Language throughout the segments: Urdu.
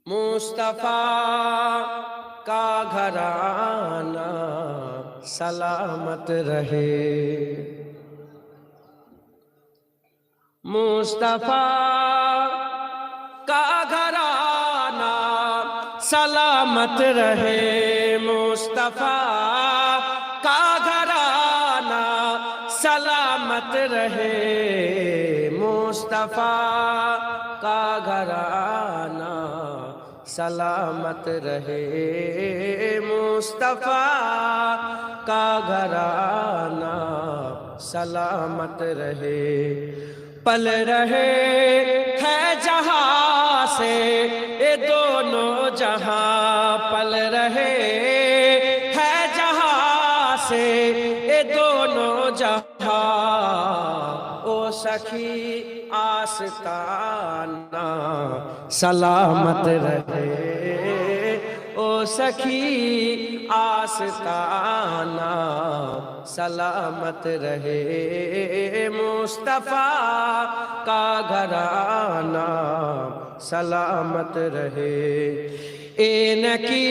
مصطفیٰ کا گھرانہ سلامت رہے، مصطفیٰ کا گھرانہ سلامت رہے، مصطفیٰ کا گھرانہ سلامت رہے، مصطفیٰ کا گھرانہ سلامت رہے، مصطفیٰ کا گھرانہ سلامت رہے، پل رہے ہے جہاں سے یہ دونوں جہاں، پل رہے ہے جہاں سے یہ دونوں جہاں، او سخی آستانہ سلامت رہے، او سخی آستانہ سلامت رہے، مصطفیٰ کا گھرانہ سلامت رہے، اینکی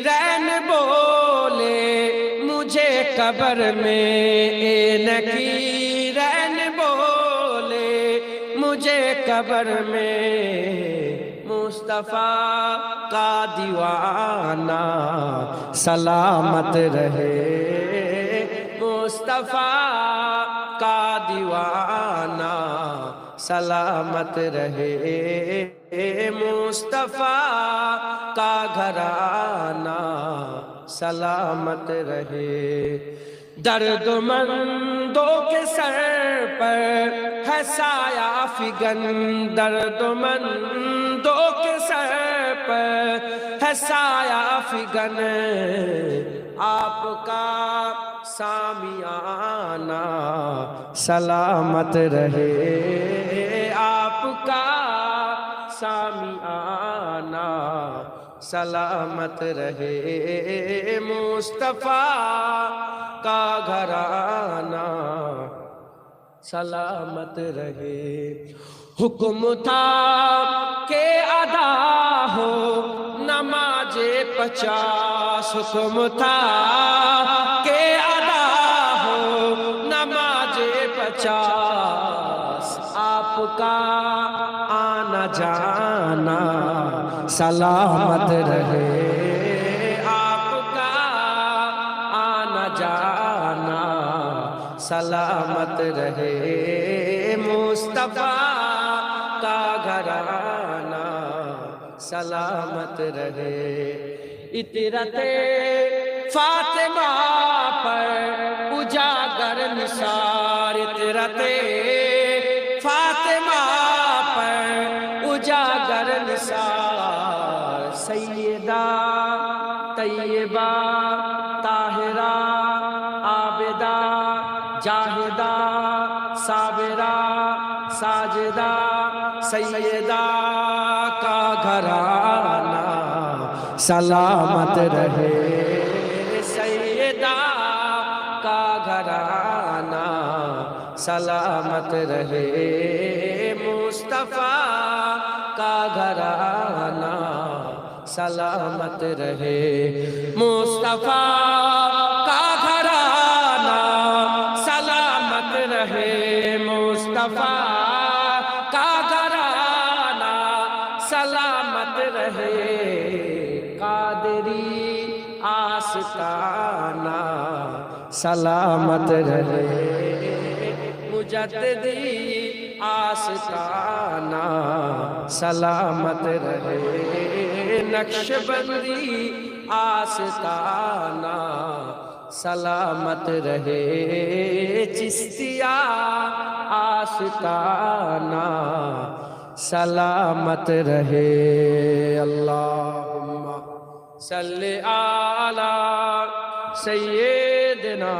رین بولے مجھے قبر میں، اینکی رین بولے مجھے قبر میں، مصطفیٰ کا دیوانہ سلامت رہے، مصطفیٰ کا دیوانہ سلامت رہے، مصطفیٰ کا گھرانہ سلامت رہے، درد مندوں کے سر پر ہے سایہ فگن، درد مندوں کے سر پر ہے سایہ فگن، آپ کا سامیانہ سلامت رہے، آپ کا سامیانہ سلامت رہے، مصطفیٰ کا گھرانہ سلامت رہے، حکم تھا کہ ادا ہو نماز 50، حکم تھا کہ ادا ہو نماز 50، آپ کا آنا جانا سلامت رہے، آپ کا آنا جانا سلامت رہے، مصطفیٰ کا گھرانہ سلامت رہے، اطرت فاطمہ پر اجاگر نثار، اطرت فاطمہ پر اجاگر نثار، سیدہ طیبہ طاہرہ عابدہ جاہدہ صابرہ ساجدہ سیدہ کا گھرانہ سلامت رہے، سیدہ کا گھرانہ سلامت رہے، مصطفیٰ کا گھرانہ سلامت رہے، مصطفیٰ کا گھرانہ سلامت رہے، مصطفیٰ کا گھرانہ سلامت رہے، قادری آستانہ سلامت رہے، مجددی آستانہ سلامت رہے، نقشبندی آستانہ سلامت رہے، چشتیہ آستانہ سلامت رہے، اللہم صلی علی سیدنا